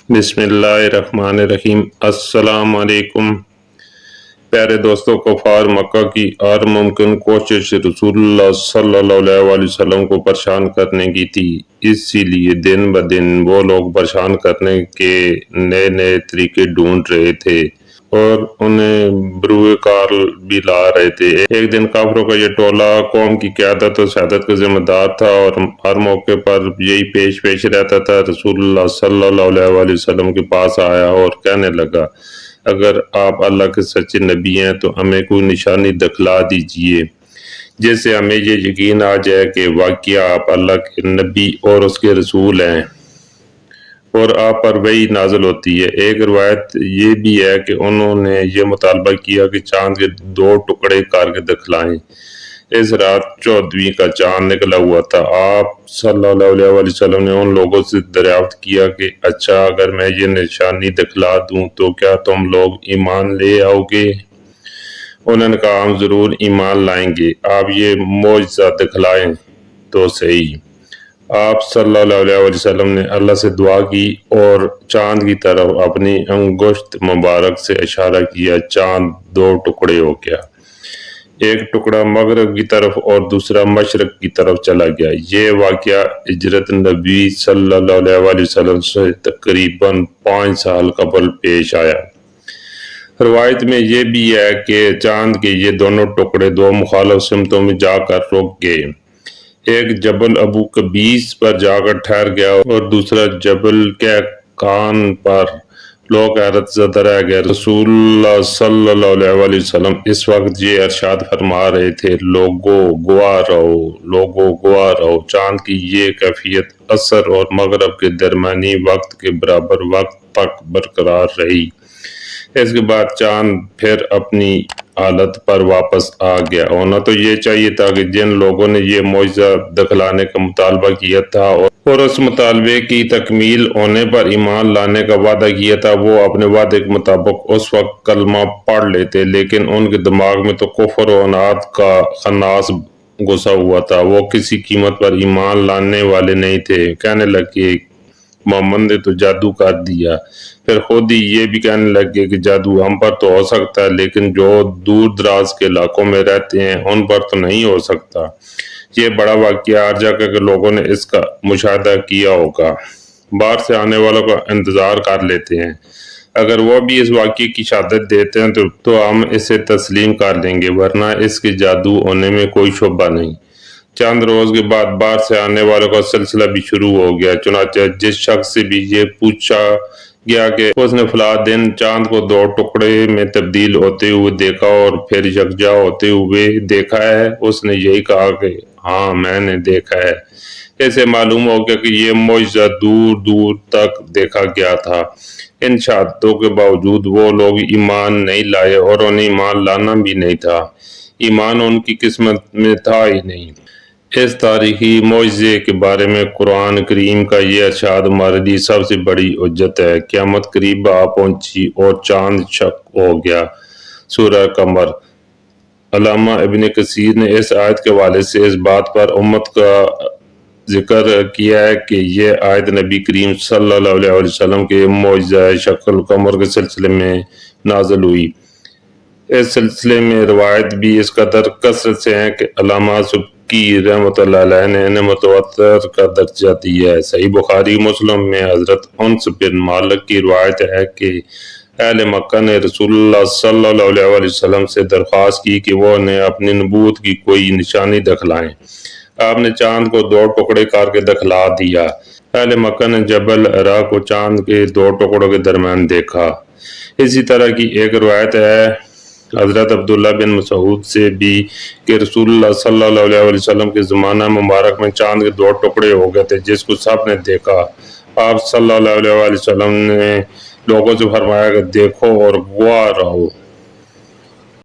بسم اللہ الرحمن الرحیم۔ السلام علیکم پیارے دوستوں، کفار مکہ کی ہر ممکن کوشش رسول اللہ صلی اللہ علیہ وسلم کو پریشان کرنے کی تھی، اسی لیے دن بدن وہ لوگ پریشان کرنے کے نئے نئے طریقے ڈھونڈ رہے تھے اور انہیں بروئے کار بھی لا رہے تھے۔ ایک دن کافروں کا یہ ٹولہ قوم کی قیادت اور سیادت کا ذمہ دار تھا اور ہر موقع پر یہی پیش رہتا تھا۔ رسول اللہ صلی اللہ علیہ وسلم کے پاس آیا اور کہنے لگا، اگر آپ اللہ کے سچے نبی ہیں تو ہمیں کوئی نشانی دکھلا دیجئے جس سے ہمیں یہ یقین آ جائے کہ واقعہ آپ اللہ کے نبی اور اس کے رسول ہیں اور آپ پر وحی نازل ہوتی ہے۔ ایک روایت یہ بھی ہے کہ انہوں نے یہ مطالبہ کیا کہ چاند کے 2 ٹکڑے کر کے دکھلائیں۔ اس رات 14ویں کا چاند نکلا ہوا تھا۔ آپ صلی اللہ علیہ وسلم نے ان لوگوں سے دریافت کیا کہ اچھا، اگر میں یہ نشانی دکھلا دوں تو کیا تم لوگ ایمان لے آؤ گے؟ انہوں نے کہا، ہم ضرور ایمان لائیں گے، آپ یہ معجزہ دکھلائیں تو صحیح۔ آپ صلی اللہ علیہ وسلم نے اللہ سے دعا کی اور چاند کی طرف اپنی انگشت مبارک سے اشارہ کیا۔ چاند 2 ٹکڑے ہو گیا، ایک ٹکڑا مغرب کی طرف اور دوسرا مشرق کی طرف چلا گیا۔ یہ واقعہ ہجرت نبی صلی اللہ علیہ وسلم سے تقریباً 5 سال قبل پیش آیا۔ روایت میں یہ بھی ہے کہ چاند کے یہ دونوں ٹکڑے 2 مخالف سمتوں میں جا کر رک گئے، ایک جبل ابو قبیس پر جا کر ٹھہر گیا اور دوسرا جبل کہکان پر۔ لوگ حیرت زدہ رہ گئے۔ رسول اللہ صلی اللہ علیہ وسلم اس وقت یہ ارشاد فرما رہے تھے، لوگو گواہ رہو، چاند کی یہ کیفیت عصر اور مغرب کے درمیانی وقت کے برابر وقت تک برقرار رہی۔ اس کے بعد چاند پھر اپنی حالت پر واپس آ گیا۔ ہونا تو یہ چاہیے تھا کہ جن لوگوں نے یہ معجزہ دکھلانے کا مطالبہ کیا تھا اور اس مطالبے کی تکمیل ہونے پر ایمان لانے کا وعدہ کیا تھا، وہ اپنے وعدے کے مطابق اس وقت کلمہ پڑھ لیتے، لیکن ان کے دماغ میں تو کفر و عناد کا خناس گھسا ہوا تھا۔ وہ کسی قیمت پر ایمان لانے والے نہیں تھے۔ کہنے لگے، محمد نے تو جادو کر دیا۔ پھر خود ہی یہ بھی کہنے لگے کہ جادو ہم پر تو ہو سکتا ہے، لیکن جو دور دراز کے علاقوں میں رہتے ہیں ان پر تو نہیں ہو سکتا۔ یہ بڑا واقعہ ہر جگہ کے لوگوں نے اس کا مشاہدہ کیا ہوگا، باہر سے آنے والوں کا انتظار کر لیتے ہیں۔ اگر وہ بھی اس واقعے کی شہادت دیتے ہیں تو ہم اسے تسلیم کر لیں گے، ورنہ اس کے جادو ہونے میں کوئی شبہ نہیں۔ چند روز کے بعد باہر سے آنے والوں کا سلسلہ بھی شروع ہو گیا۔ چنانچہ جس شخص سے بھی یہ پوچھا گیا کہ اس نے فلاں دن چاند کو 2 ٹکڑے میں تبدیل ہوتے ہوئے دیکھا اور پھر یکجا ہوتے ہوئے دیکھا ہے، اس نے یہی کہا کہ ہاں، میں نے دیکھا ہے۔ اسے معلوم ہو گیا کہ یہ معجزہ دور دور تک دیکھا گیا تھا۔ ان شہادتوں کے باوجود وہ لوگ ایمان نہیں لائے اور انہیں ایمان لانا بھی نہیں تھا۔ ایمان ان کی قسمت میں تھا ہی نہیں۔ اس تاریخی معجزے کے بارے میں قرآن کریم کا یہ ارشاد ہمارے لیے سب سے بڑی حجت ہے۔ قیامت قریب آ پہنچی اور چاند شق ہو گیا۔ سورہ قمر۔ علامہ ابن کثیر نے اس آیت کے حوالے سے اس بات پر امت کا ذکر کیا ہے کہ یہ آیت نبی کریم صلی اللہ علیہ وسلم کے معجزہ شق القمر کے سلسلے میں نازل ہوئی۔ اس سلسلے میں روایت بھی اس قدر کثرت سے ہیں کہ علامہ سبکی رحمۃ اللہ علیہ نے انہیں متواتر کا درجہ دیا ہے۔ صحیح بخاری مسلم میں حضرت انس بن مالک کی روایت ہے کہ اہل مکہ نے رسول اللہ صلی اللہ علیہ وسلم سے درخواست کی کہ وہ انہیں اپنی نبوت کی کوئی نشانی دکھلائیں۔ آپ نے چاند کو 2 ٹکڑے کر کے دکھلا دیا۔ اہل مکہ نے جبل ہرا کو چاند کے 2 ٹکڑوں کے درمیان دیکھا۔ اسی طرح کی ایک روایت ہے حضرت عبداللہ بن مسعود سے بھی کہ رسول اللہ صلی اللہ علیہ وسلم کے زمانہ مبارک میں چاند کے 2 ٹکڑے ہو گئے تھے جس کو سب نے دیکھا۔ آپ صلی اللہ علیہ وسلم نے لوگوں سے فرمایا کہ دیکھو اور گواہ رہو۔